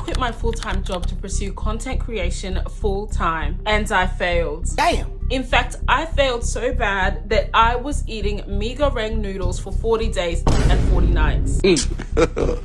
quit my full-time job to pursue content creation full-time, and I failed. Damn. In fact, I failed so bad that I was eating mee goreng noodles for 40 days and 40 nights.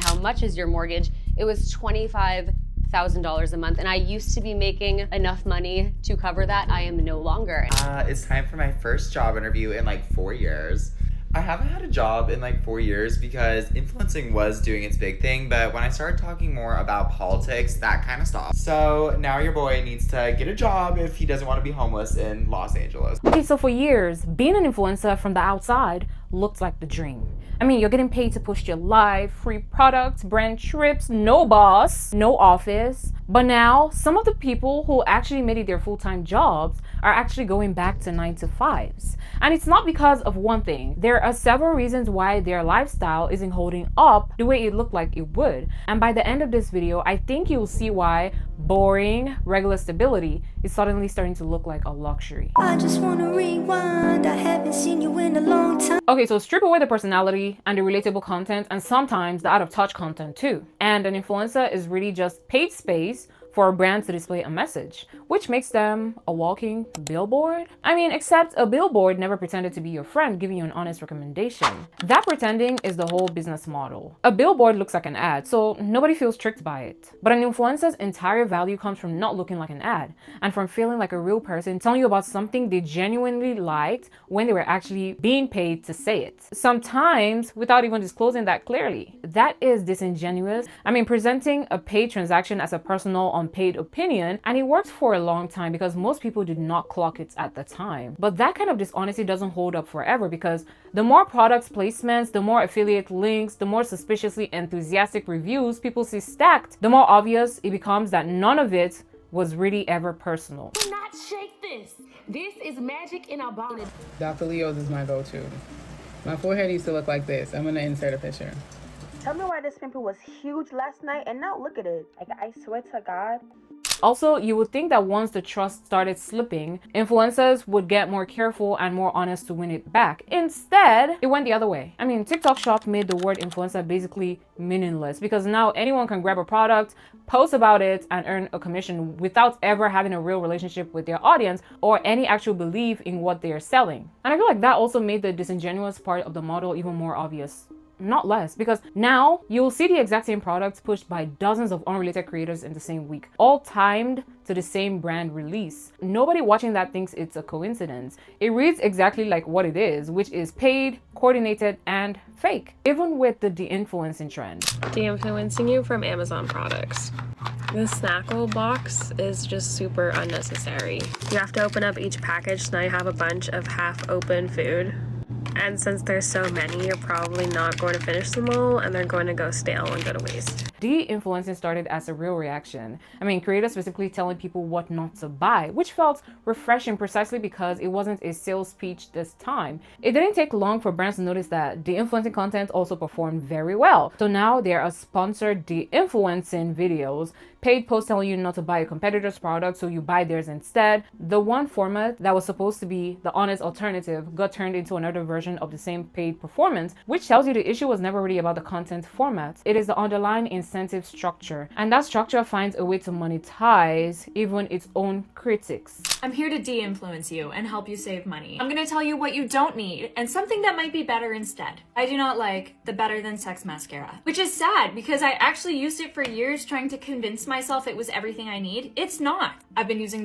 How much is your mortgage? It was $25,000 a month, and I used to be making enough money to cover that. I am no longer. It's time for my first job interview in like 4 years. I haven't had a job in like 4 years because influencing was doing its big thing, but when I started talking more about politics, that kind of stopped. So now your boy needs to get a job if he doesn't want to be homeless in Los Angeles. Okay, so for years, being an influencer from the outside looked like the dream. I mean, you're getting paid to post your life, free products, brand trips, no boss, no office. But now, some of the people who actually made it their full-time jobs are actually going back to 9-to-5s. And it's not because of one thing. There are several reasons why their lifestyle isn't holding up the way it looked like it would. And by the end of this video, I think you'll see why boring, regular stability is suddenly starting to look like a luxury. I just wanna rewind. I haven't seen you in a long time. Okay, so strip away the personality and the relatable content and sometimes the out-of-touch content too. And an influencer is really just paid space for a brand to display a message, which makes them a walking billboard. I mean, except a billboard never pretended to be your friend giving you an honest recommendation. That pretending is the whole business model. A billboard looks like an ad, so nobody feels tricked by it. But an influencer's entire value comes from not looking like an ad and from feeling like a real person telling you about something they genuinely liked when they were actually being paid to say it. Sometimes without even disclosing that clearly. That is disingenuous. I mean, presenting a paid transaction as a personal unpaid opinion, and it worked for a long time because most people did not clock it at the time. But that kind of dishonesty doesn't hold up forever because the more products placements, the more affiliate links, the more suspiciously enthusiastic reviews people see stacked, the more obvious it becomes that none of it was really ever personal. Do not shake this. This is magic in our body. Dr. Leo's is my go-to. My forehead used to look like this. I'm gonna insert a picture. Tell me why this pimple was huge last night and now look at it. Like, I swear to God. Also, you would think that once the trust started slipping, influencers would get more careful and more honest to win it back. Instead, it went the other way. I mean, TikTok Shop made the word influencer basically meaningless because now anyone can grab a product, post about it, and earn a commission without ever having a real relationship with their audience or any actual belief in what they are selling. And I feel like that also made the disingenuous part of the model even more obvious. Not less, because now you'll see the exact same products pushed by dozens of unrelated creators in the same week, all timed to the same brand release. Nobody watching that thinks it's a coincidence. It reads exactly like what it is, which is paid, coordinated, and fake, even with the de-influencing trend. De-influencing you from Amazon products. The Snackle box is just super unnecessary. You have to open up each package, so now you have a bunch of half-open food. And since there's so many, you're probably not going to finish them all and they're going to go stale and go to waste. De-influencing started as a real reaction. I mean, creators specifically telling people what not to buy, which felt refreshing precisely because it wasn't a sales pitch this time. It didn't take long for brands to notice that de-influencing content also performed very well. So now there are sponsored de-influencing videos, paid posts telling you not to buy a competitor's product so you buy theirs instead. The one format that was supposed to be the honest alternative got turned into another version of the same paid performance, which tells you the issue was never really about the content format. It is the underlying incentive structure, and that structure finds a way to monetize even its own critics. I'm here to de-influence you and help you save money. I'm gonna tell you what you don't need and something that might be better instead. I do not like the Better Than Sex mascara, which is sad because I actually used it for years trying to convince myself it was everything I need. It's not. I've been using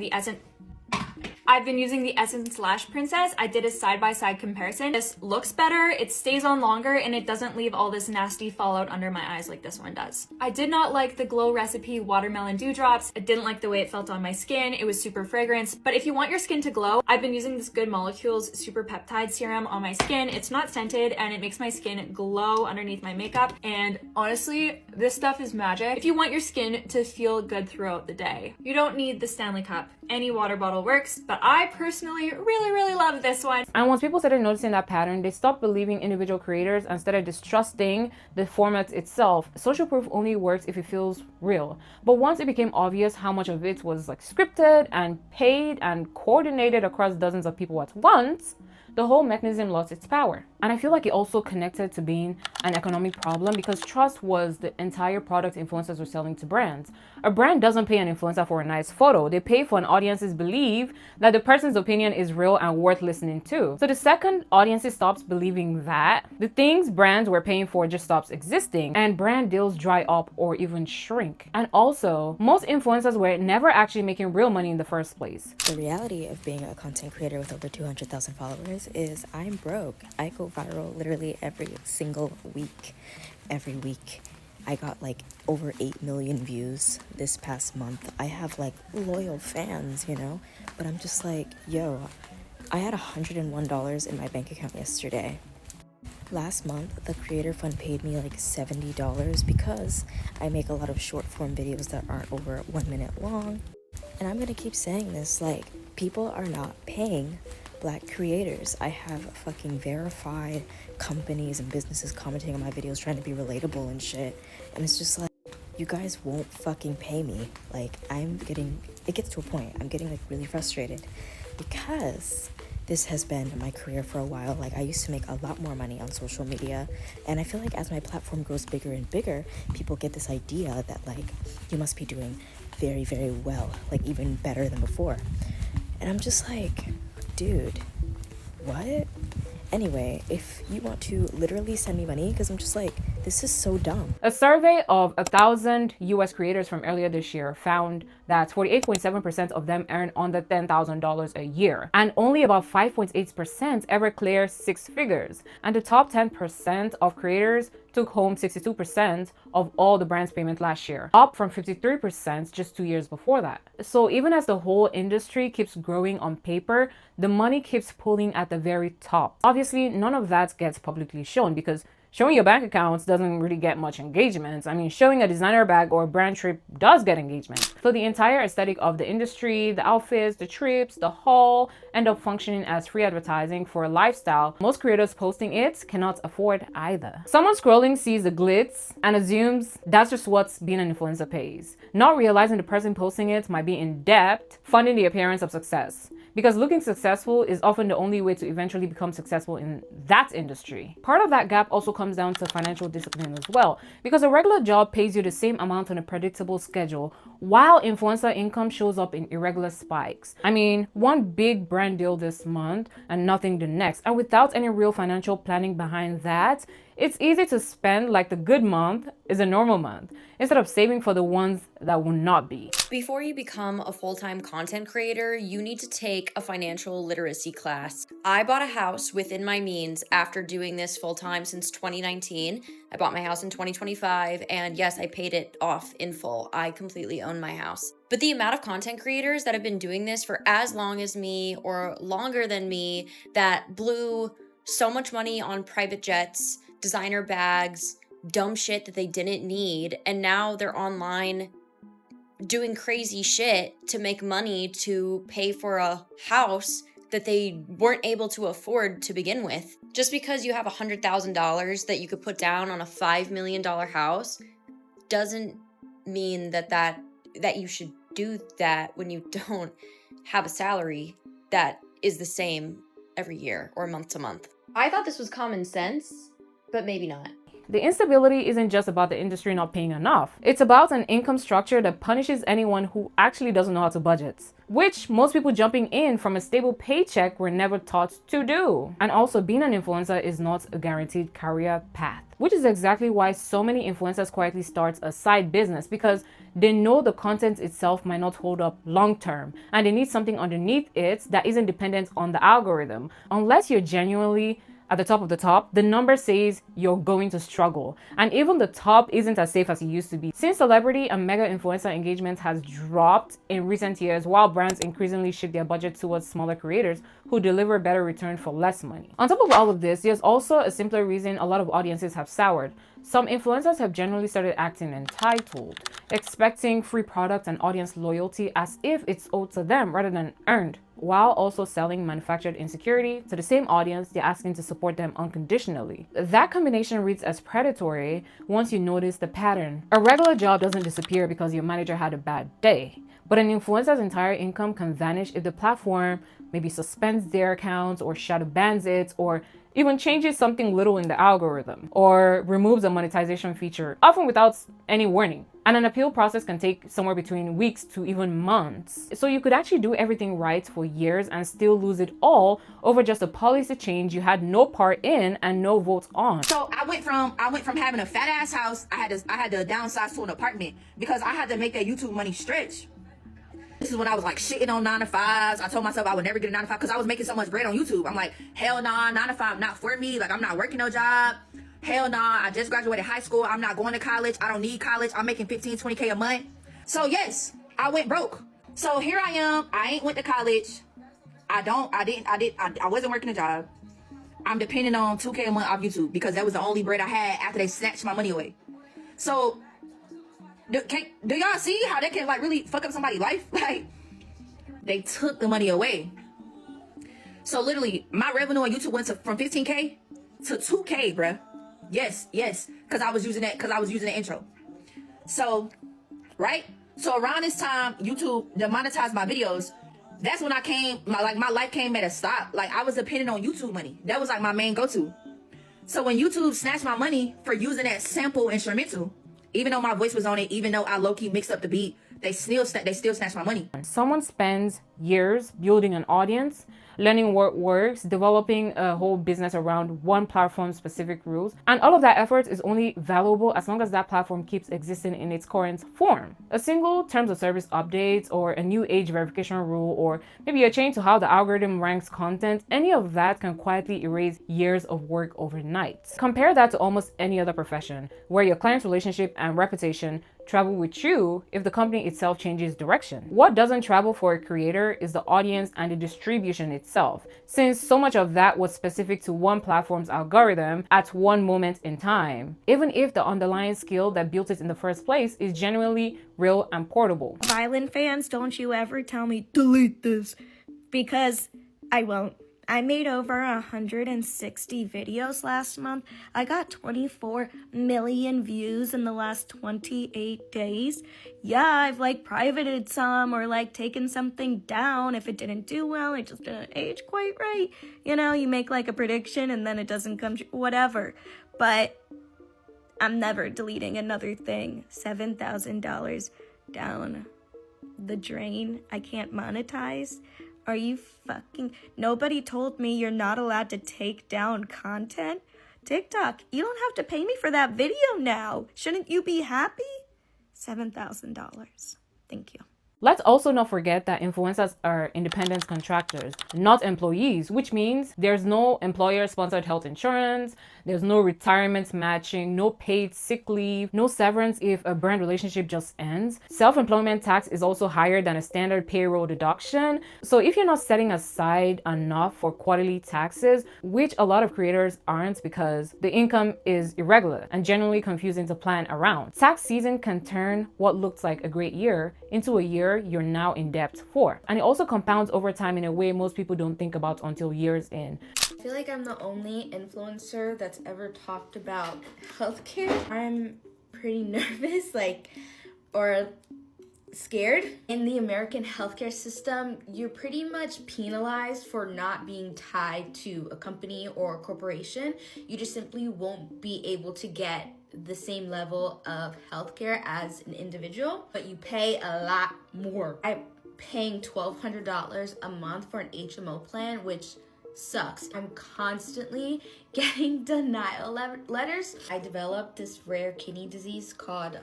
the Essence Lash Princess. I did a side-by-side comparison. This looks better, it stays on longer, and it doesn't leave all this nasty fallout under my eyes like this one does. I did not like the Glow Recipe Watermelon Dewdrops. I didn't like the way it felt on my skin. It was super fragrance. But if you want your skin to glow, I've been using this Good Molecules Super Peptide Serum on my skin. It's not scented, and it makes my skin glow underneath my makeup. And honestly, this stuff is magic. If you want your skin to feel good throughout the day, you don't need the Stanley Cup. Any water bottle works, but I personally really love this one. And once people started noticing that pattern, they stopped believing individual creators and started distrusting the format itself. Social proof only works if it feels real. But once it became obvious how much of it was like scripted and paid and coordinated across dozens of people at once, the whole mechanism lost its power. And I feel like it also connected to being an economic problem because trust was the entire product influencers were selling to brands. A brand doesn't pay an influencer for a nice photo. They pay for an audience's belief that the person's opinion is real and worth listening to. So the second audiences stops believing that, the things brands were paying for just stops existing and brand deals dry up or even shrink. And also, most influencers were never actually making real money in the first place. The reality of being a content creator with over 200,000 followers is I'm broke. I go viral literally every single week. Every week. I got like over 8 million views this past month. I have like loyal fans, you know? But I'm just like, yo, I had $101 in my bank account yesterday. Last month, the Creator Fund paid me like $70 because I make a lot of short form videos that aren't over 1 minute long. And I'm gonna keep saying this, like, people are not paying Black creators. I have fucking verified companies and businesses commenting on my videos trying to be relatable and shit. And it's just like, you guys won't fucking pay me. Like, it gets to a point, I'm getting like really frustrated because this has been my career for a while. Like, I used to make a lot more money on social media, and I feel like as my platform grows bigger and bigger, people get this idea that like, you must be doing very, very well, like even better than before. And I'm just like, dude, what? Anyway, if you want to literally send me money, because I'm just like, this is so dumb. A survey of 1,000 US creators from earlier this year found that 48.7% of them earn under $10,000 a year, and only about 5.8% ever clear 6 figures. And the top 10% of creators took home 62% of all the brand's payment last year, up from 53% just 2 years before that. So even as the whole industry keeps growing on paper, the money keeps pulling at the very top. Obviously, none of that gets publicly shown because showing your bank accounts doesn't really get much engagement. I mean, showing a designer bag or a brand trip does get engagement. So the entire aesthetic of the industry, the outfits, the trips, the haul, end up functioning as free advertising for a lifestyle most creators posting it cannot afford either. Someone scrolling sees the glitz and assumes that's just what being an influencer pays, not realizing the person posting it might be in debt, funding the appearance of success. Because looking successful is often the only way to eventually become successful in that industry. Part of that gap also comes down to financial discipline as well, because a regular job pays you the same amount on a predictable schedule, while influencer income shows up in irregular spikes. I mean, one big brand deal this month and nothing the next. And without any real financial planning behind that, it's easy to spend like the good month is a normal month, instead of saving for the ones that will not be. Before you become a full-time content creator, you need to take a financial literacy class. I bought a house within my means after doing this full-time since 2019. I bought my house in 2025, and yes, I paid it off in full. I completely own my house. But the amount of content creators that have been doing this for as long as me or longer than me that blew so much money on private jets, designer bags, dumb shit that they didn't need, and now they're online doing crazy shit to make money to pay for a house that they weren't able to afford to begin with. Just because you have $100,000 that you could put down on a $5 million house doesn't mean that you should do that when you don't have a salary that is the same every year or month to month. I thought this was common sense, but maybe not. The instability isn't just about the industry not paying enough. It's about an income structure that punishes anyone who actually doesn't know how to budget, which most people jumping in from a stable paycheck were never taught to do. And also, being an influencer is not a guaranteed career path, which is exactly why so many influencers quietly start a side business, because they know the content itself might not hold up long term, and they need something underneath it that isn't dependent on the algorithm. Unless you're genuinely at the top of the top, the number says you're going to struggle. And even the top isn't as safe as it used to be. Since celebrity and mega influencer engagement has dropped in recent years, while brands increasingly shift their budget towards smaller creators who deliver better return for less money. On top of all of this, there's also a simpler reason a lot of audiences have soured. Some influencers have generally started acting entitled, expecting free product and audience loyalty as if it's owed to them rather than earned, while also selling manufactured insecurity to the same audience they're asking to support them unconditionally. That combination reads as predatory once you notice the pattern. A regular job doesn't disappear because your manager had a bad day, but an influencer's entire income can vanish if the platform maybe suspends their accounts or shadow bans it, or even changes something little in the algorithm or removes a monetization feature, often without any warning. And an appeal process can take somewhere between weeks to even months. So you could actually do everything right for years and still lose it all over just a policy change you had no part in and no vote on. So I went from having a fat ass house, I had to downsize to an apartment because I had to make that YouTube money stretch. This is when I was like shitting on 9 to 5s. I told myself I would never get a 9 to 5 because I was making so much bread on YouTube. I'm like, hell nah, 9 to 5 not for me. Like, I'm not working no job. Hell nah, I just graduated high school. I'm not going to college. I don't need college. I'm making 15, 20K a month. So yes, I went broke. So here I am. I ain't went to college. I wasn't working a job. I'm depending on 2K a month off YouTube because that was the only bread I had after they snatched my money away. So do y'all see how that can like really fuck up somebody's life? Like, they took the money away. So literally my revenue on YouTube went from 15K to 2K, bruh. Yes, because I was using the intro. So, right? So around this time, YouTube demonetized my videos. That's when my life came at a stop. Like, I was dependent on YouTube money. That was like my main go-to. So when YouTube snatched my money for using that sample instrumental, even though my voice was on it, even though I low-key mixed up the beat, they still snatched my money. Someone spends years building an audience, learning what works, developing a whole business around one platform's specific rules, and all of that effort is only valuable as long as that platform keeps existing in its current form. A single terms of service update or a new age verification rule or maybe a change to how the algorithm ranks content, any of that can quietly erase years of work overnight. Compare that to almost any other profession where your client's relationship and reputation travel with you if the company itself changes direction. What doesn't travel for a creator is the audience and the distribution itself, since so much of that was specific to one platform's algorithm at one moment in time, even if the underlying skill that built it in the first place is genuinely real and portable. Violent fans, don't you ever tell me delete this, because I won't. I made over 160 videos last month. I got 24 million views in the last 28 days. Yeah, I've like privated some or like taken something down if it didn't do well, it just didn't age quite right. You know, you make like a prediction and then it doesn't come true, whatever. But I'm never deleting another thing. $7,000 down the drain. I can't monetize. Are you fucking... Nobody told me you're not allowed to take down content? TikTok, you don't have to pay me for that video now. Shouldn't you be happy? $7,000. Thank you. Let's also not forget that influencers are independent contractors, not employees, which means there's no employer-sponsored health insurance, there's no retirement matching, no paid sick leave, no severance if a brand relationship just ends. Self-employment tax is also higher than a standard payroll deduction. So if you're not setting aside enough for quarterly taxes, which a lot of creators aren't because the income is irregular and generally confusing to plan around, tax season can turn what looks like a great year into a year you're now in debt for. And it also compounds over time in a way most people don't think about until years in. I feel like I'm the only influencer that's ever talked about healthcare. I'm pretty nervous, or scared. In the American healthcare system, you're pretty much penalized for not being tied to a company or a corporation. You just simply won't be able to get the same level of healthcare as an individual, but you pay a lot more. I'm paying $1,200 a month for an HMO plan, which sucks. I'm constantly getting denial letters. I developed this rare kidney disease called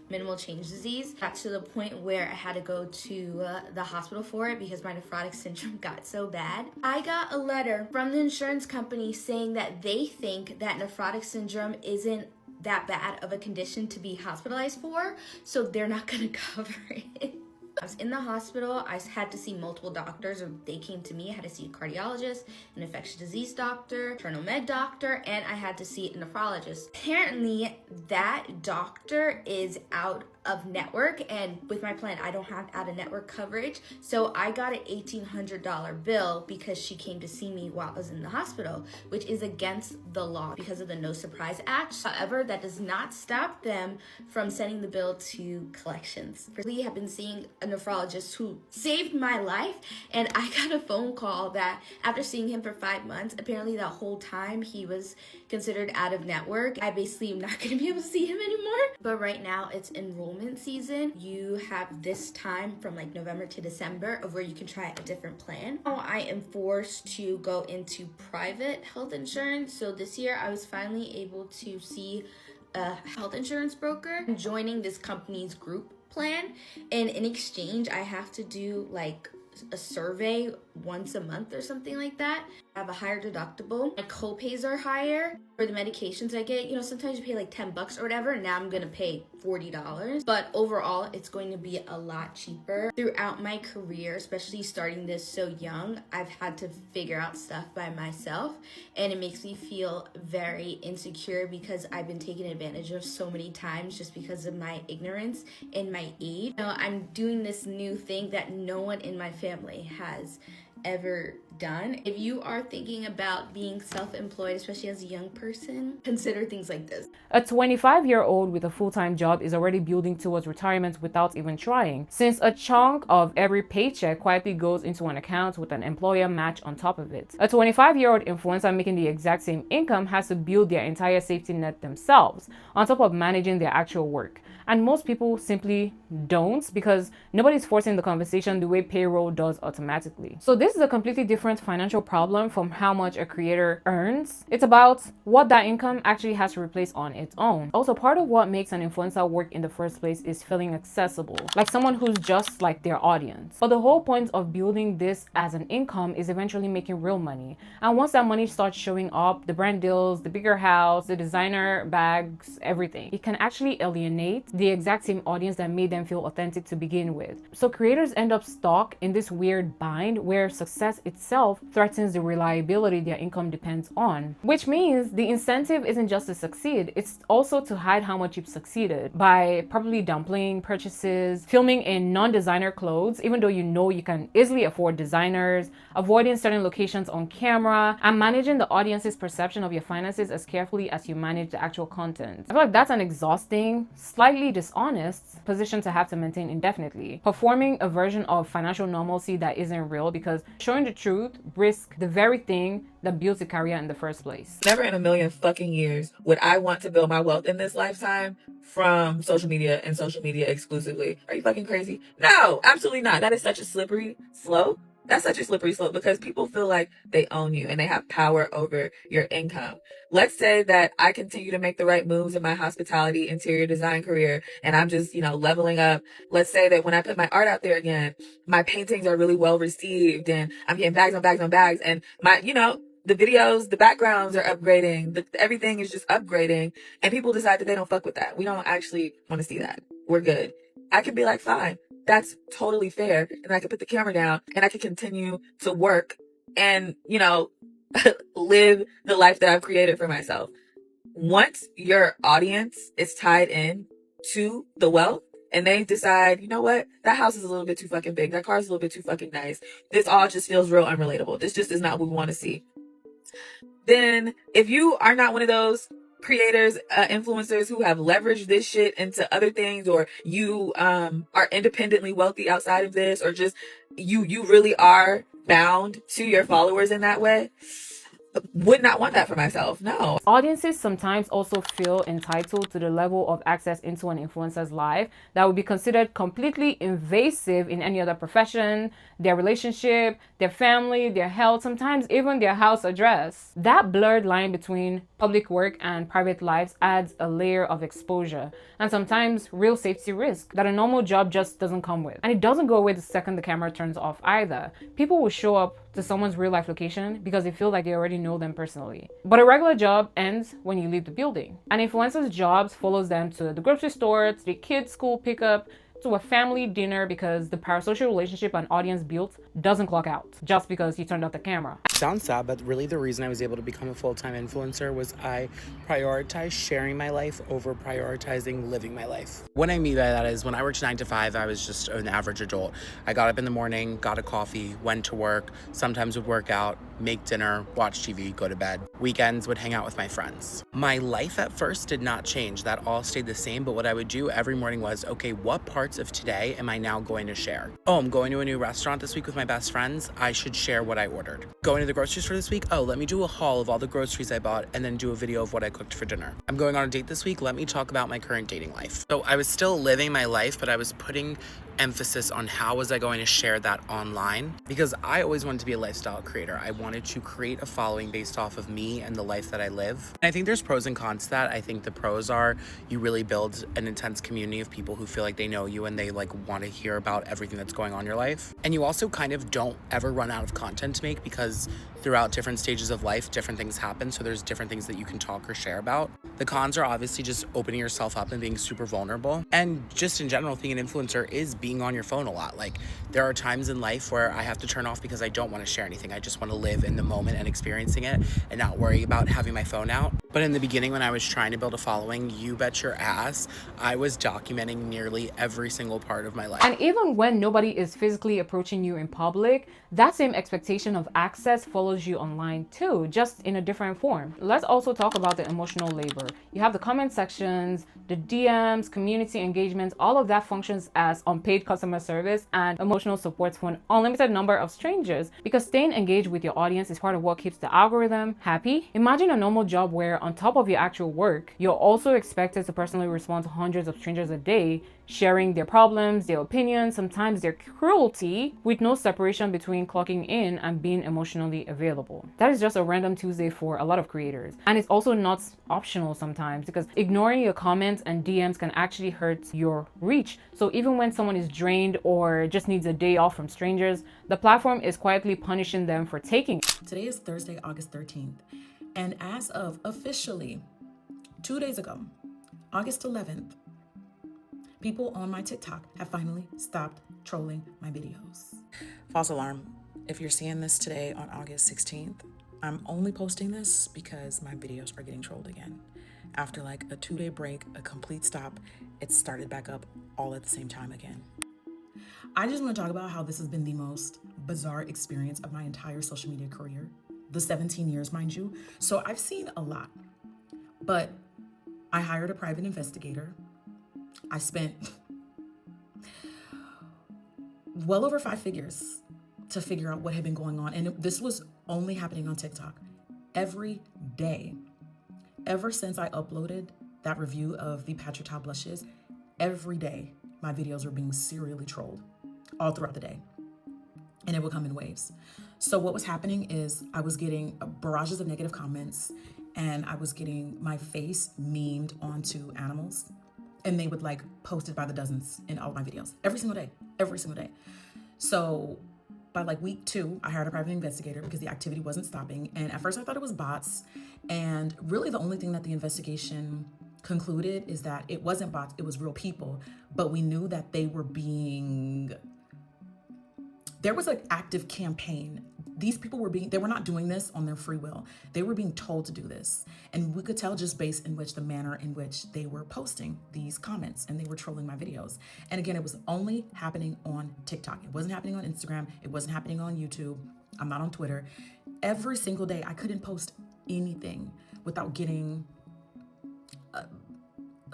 minimal change disease. Got to the point where I had to go to the hospital for it because my nephrotic syndrome got so bad. I got a letter from the insurance company saying that they think that nephrotic syndrome isn't that bad of a condition to be hospitalized for, so they're not gonna cover it. I was in the hospital. I had to see multiple doctors, or they came to me. I had to see a cardiologist, an infectious disease doctor, internal med doctor, and I had to see a nephrologist. Apparently, that doctor is out of network, and with my plan I don't have out-of-network coverage, so I got an $1,800 bill because she came to see me while I was in the hospital, which is against the law because of the No Surprise Act. However, that does not stop them from sending the bill to collections. We have been seeing a nephrologist who saved my life, and I got a phone call that after seeing him for 5 months, apparently that whole time he was considered out of network. I basically am not going to be able to see him anymore. But right now it's enrollment season. You have this time from like November to December of where you can try a different plan. Now I am forced to go into private health insurance. So this year I was finally able to see a health insurance broker. I'm joining this company's group plan, and in exchange I have to do like a survey once a month or something like that. I have a higher deductible. My co-pays are higher for the medications I get. You know, sometimes you pay like $10 or whatever. Now I'm gonna pay $40. But overall, it's going to be a lot cheaper. Throughout my career, especially starting this so young, I've had to figure out stuff by myself, and it makes me feel very insecure because I've been taken advantage of so many times just because of my ignorance and my age. You know, I'm doing this new thing that no one in my family has ever done. If you are thinking about being self-employed, especially as a young person, consider things like this. A 25-year-old with a full-time job is already building towards retirement without even trying, since a chunk of every paycheck quietly goes into an account with an employer match on top of it. A 25-year-old influencer making the exact same income has to build their entire safety net themselves, on top of managing their actual work. And most people simply don't, because nobody's forcing the conversation the way payroll does automatically. So this is a completely different financial problem from how much a creator earns. It's about what that income actually has to replace on its own. Also, part of what makes an influencer work in the first place is feeling accessible, like someone who's just like their audience. But the whole point of building this as an income is eventually making real money. And once that money starts showing up, the brand deals, the bigger house, the designer bags, everything, it can actually alienate the exact same audience that made them feel authentic to begin with. So creators end up stuck in this weird bind where success itself threatens the reliability their income depends on, which means the incentive isn't just to succeed, it's also to hide how much you've succeeded by probably downplaying purchases, filming in non-designer clothes even though you know you can easily afford designers, avoiding certain locations on camera, and managing the audience's perception of your finances as carefully as you manage the actual content. I feel like that's an exhausting, slightly dishonest position to have to maintain indefinitely, performing a version of financial normalcy that isn't real, because showing the truth risks the very thing that builds a career in the first place. Never in a million fucking years would I want to build my wealth in this lifetime from social media and social media exclusively. Are you fucking crazy? No, absolutely not. That is such a slippery slope. That's such a slippery slope because people feel like they own you and they have power over your income. Let's say that I continue to make the right moves in my hospitality interior design career and I'm just, leveling up. Let's say that when I put my art out there again, my paintings are really well received and I'm getting bags on bags on bags, and my, the videos, the backgrounds are upgrading. Everything is just upgrading, and people decide that they don't fuck with that. We don't actually want to see that. We're good. I can be like, fine, that's totally fair. And I can put the camera down and I can continue to work and, live the life that I've created for myself. Once your audience is tied in to the wealth and they decide, you know what, that house is a little bit too fucking big. That car is a little bit too fucking nice. This all just feels real unrelatable. This just is not what we want to see. Then if you are not one of those creators, influencers who have leveraged this shit into other things, or you are independently wealthy outside of this, or just you really are bound to your followers in that way, would not want that for myself. No. Audiences sometimes also feel entitled to the level of access into an influencer's life that would be considered completely invasive in any other profession, their relationship, their family, their health, sometimes even their house address. That blurred line between public work and private lives adds a layer of exposure and sometimes real safety risk that a normal job just doesn't come with. And it doesn't go away the second the camera turns off either. People will show up to someone's real life location because they feel like they already know them personally. But a regular job ends when you leave the building. An influencer's jobs follows them to the grocery store, to the kids' school pickup, to a family dinner because the parasocial relationship an audience built doesn't clock out just because you turned off the camera. Sounds sad, but really the reason I was able to become a full-time influencer was I prioritized sharing my life over prioritizing living my life. What I mean by that is when I worked 9 to 5, I was just an average adult. I got up in the morning, got a coffee, went to work, sometimes would work out, make dinner, watch TV, go to bed. Weekends would hang out with my friends. My life at first did not change. That all stayed the same, but what I would do every morning was, okay, what parts of today am I now going to share? Oh, I'm going to a new restaurant this week with my best friends. I should share what I ordered. Going to the grocery store this week. Oh, let me do a haul of all the groceries I bought and then do a video of what I cooked for dinner. I'm going on a date this week. Let me talk about my current dating life. So I was still living my life, but I was putting emphasis on how was I going to share that online, because I always wanted to be a lifestyle creator. I wanted to create a following based off of me and the life that I live. And I think there's pros and cons to that. I think the pros are you really build an intense community of people who feel like they know you and they like want to hear about everything that's going on in your life. And you also kind of don't ever run out of content to make, because throughout different stages of life, different things happen. So there's different things that you can talk or share about. The cons are obviously just opening yourself up and being super vulnerable. And just in general, being an influencer is being on your phone a lot. Like there are times in life where I have to turn off because I don't want to share anything. I just want to live in the moment and experiencing it and not worry about having my phone out. But in the beginning, when I was trying to build a following, you bet your ass, I was documenting nearly every single part of my life. And even when nobody is physically approaching you in public, that same expectation of access follows you online too, just in a different form. Let's also talk about the emotional labor. You have the comment sections, the DMs, community engagements, all of that functions as unpaid customer service and emotional support for an unlimited number of strangers, because staying engaged with your audience is part of what keeps the algorithm happy. Imagine a normal job where on top of your actual work, you're also expected to personally respond to hundreds of strangers a day, sharing their problems, their opinions, sometimes their cruelty, with no separation between clocking in and being emotionally available. That is just a random Tuesday for a lot of creators. And it's also not optional sometimes, because ignoring your comments and DMs can actually hurt your reach. So even when someone is drained or just needs a day off from strangers, the platform is quietly punishing them for taking it. Today is Thursday, August 13th. And as of officially 2 days ago, August 11th, people on my TikTok have finally stopped trolling my videos. False alarm. If you're seeing this today on August 16th, I'm only posting this because my videos are getting trolled again. After like a 2-day break, a complete stop, it started back up all at the same time again. I just want to talk about how this has been the most bizarre experience of my entire social media career. The 17 years, mind you. So I've seen a lot, but I hired a private investigator. I spent well over 5 figures to figure out what had been going on. And this was only happening on TikTok every day. Ever since I uploaded that review of the Patrick Ta blushes, every day my videos were being serially trolled all throughout the day. And it would come in waves. So what was happening is I was getting barrages of negative comments, and I was getting my face memed onto animals, and they would like post it by the dozens in all of my videos every single day. So by like week 2, I hired a private investigator because the activity wasn't stopping. And at first I thought it was bots. And really the only thing that the investigation concluded is that it wasn't bots, it was real people. But we knew that there was an active campaign. These people they were not doing this on their free will. They were being told to do this. And we could tell just based in which the manner in which they were posting these comments and they were trolling my videos. And again, it was only happening on TikTok. It wasn't happening on Instagram. It wasn't happening on YouTube. I'm not on Twitter. Every single day, I couldn't post anything without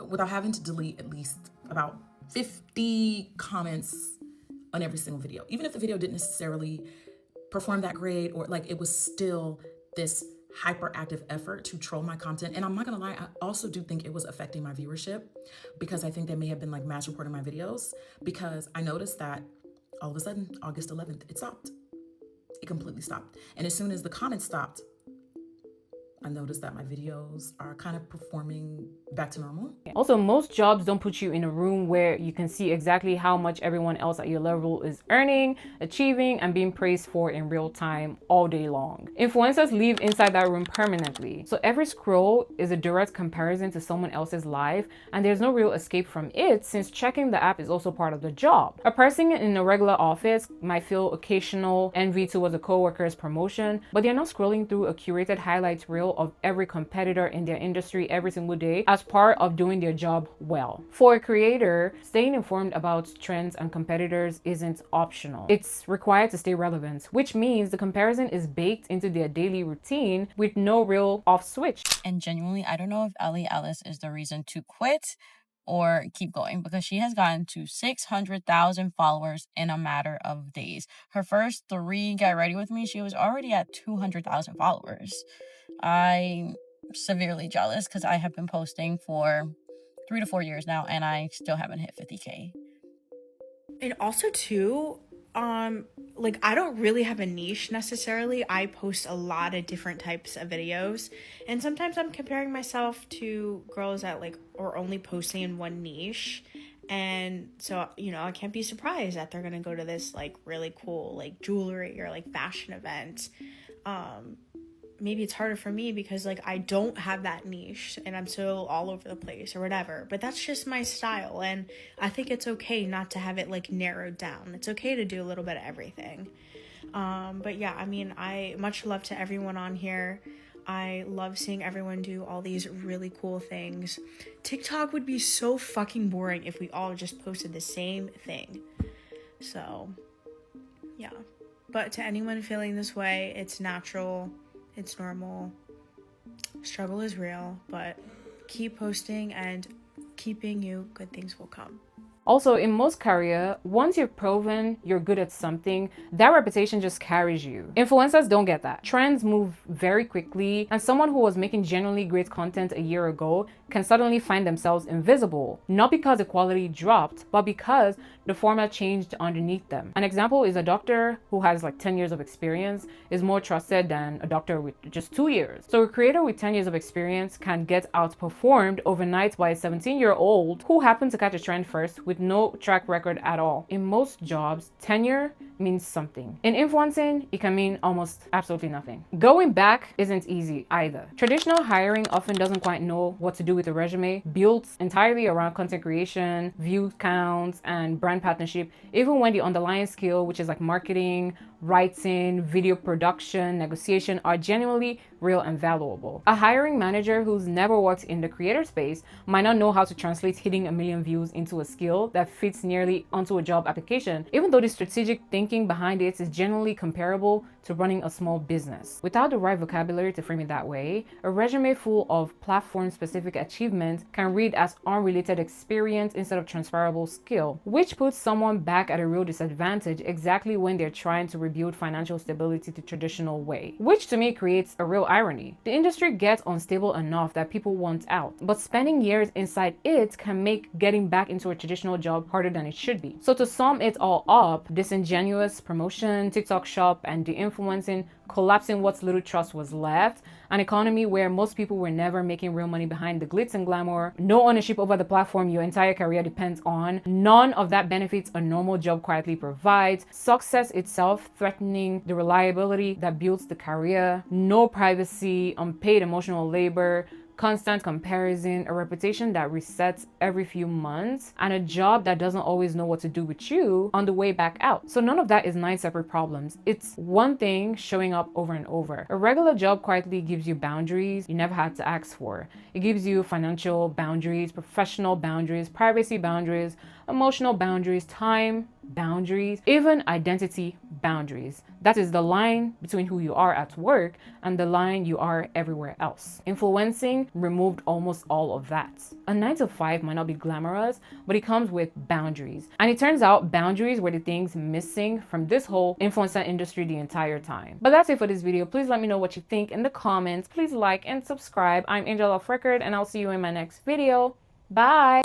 without having to delete at least about 50 comments on every single video. Even if the video didn't necessarily perform that great, or like it was still this hyperactive effort to troll my content. And I'm not gonna lie, I also do think it was affecting my viewership, because I think they may have been like mass reporting my videos, because I noticed that all of a sudden, August 11th, it stopped. It completely stopped. And as soon as the comments stopped, I noticed that my videos are kind of performing back to normal. Also, most jobs don't put you in a room where you can see exactly how much everyone else at your level is earning, achieving, and being praised for in real time all day long. Influencers live inside that room permanently. So every scroll is a direct comparison to someone else's life, and there's no real escape from it since checking the app is also part of the job. A person in a regular office might feel occasional envy towards a coworker's promotion, but they're not scrolling through a curated highlights reel of every competitor in their industry every single day as part of doing their job well. For a creator, staying informed about trends and competitors isn't optional. It's required to stay relevant, which means the comparison is baked into their daily routine with no real off switch. And genuinely, I don't know if Ellie Ellis is the reason to quit or keep going, because she has gotten to 600,000 followers in a matter of days. Her first 3 Get Ready With Me, she was already at 200,000 followers. I'm severely jealous because I have been posting for 3 to 4 years now and I still haven't hit 50K. And also too, like I don't really have a niche necessarily. I post a lot of different types of videos, and sometimes I'm comparing myself to girls that like are only posting in one niche, and so I can't be surprised that they're gonna go to this like really cool like jewelry or like fashion event. Maybe it's harder for me because like I don't have that niche and I'm so all over the place or whatever, but that's just my style, and I think it's okay not to have it like narrowed down. It's okay to do a little bit of everything. But yeah, I mean, I much love to everyone on here. I love seeing everyone do all these really cool things. TikTok would be so fucking boring if we all just posted the same thing. So yeah, but to anyone feeling this way, it's natural. It's normal. Struggle is real, but keep posting and keeping you, good things will come. Also, in most career, once you've proven you're good at something, that reputation just carries you. Influencers don't get that. Trends move very quickly, and someone who was making genuinely great content a year ago can suddenly find themselves invisible, not because the quality dropped, but because the format changed underneath them. An example is a doctor who has like 10 years of experience is more trusted than a doctor with just 2 years. So a creator with 10 years of experience can get outperformed overnight by a 17-year-old who happened to catch a trend first with no track record at all. In most jobs, tenure means something. In influencing, it can mean almost absolutely nothing. Going back isn't easy either. Traditional hiring often doesn't quite know what to do with a resume built entirely around content creation, view counts, and brand partnership, even when the underlying skill, which is like marketing, writing, video production, negotiation, are genuinely real and valuable. A hiring manager who's never worked in the creator space might not know how to translate hitting 1 million views into a skill that fits nearly onto a job application, even though the strategic thinking behind it is generally comparable to running a small business. Without the right vocabulary to frame it that way, a resume full of platform-specific achievements can read as unrelated experience instead of transferable skill, which puts someone back at a real disadvantage exactly when they're trying to rebuild financial stability the traditional way, which to me creates a real irony. The industry gets unstable enough that people want out, but spending years inside it can make getting back into a traditional job harder than it should be. So to sum it all up, disingenuous promotion, TikTok shop, and de-influencing collapsing what little trust was left, an economy where most people were never making real money behind the glitz and glamour, no ownership over the platform your entire career depends on, none of that benefits a normal job quietly provides, success itself threatening the reliability that builds the career, no privacy, unpaid emotional labor, constant comparison, a reputation that resets every few months, and a job that doesn't always know what to do with you on the way back out. So none of that is 9 separate problems. It's one thing showing up over and over. A regular job quietly gives you boundaries you never had to ask for. It gives you financial boundaries, professional boundaries, privacy boundaries, emotional boundaries, time boundaries, even identity boundaries. That is the line between who you are at work and the line you are everywhere else. Influencing removed almost all of that. A 9 to 5 might not be glamorous, but it comes with boundaries. And it turns out boundaries were the things missing from this whole influencer industry the entire time. But that's it for this video. Please let me know what you think in the comments. Please like and subscribe. I'm Angel Off Record, and I'll see you in my next video. Bye!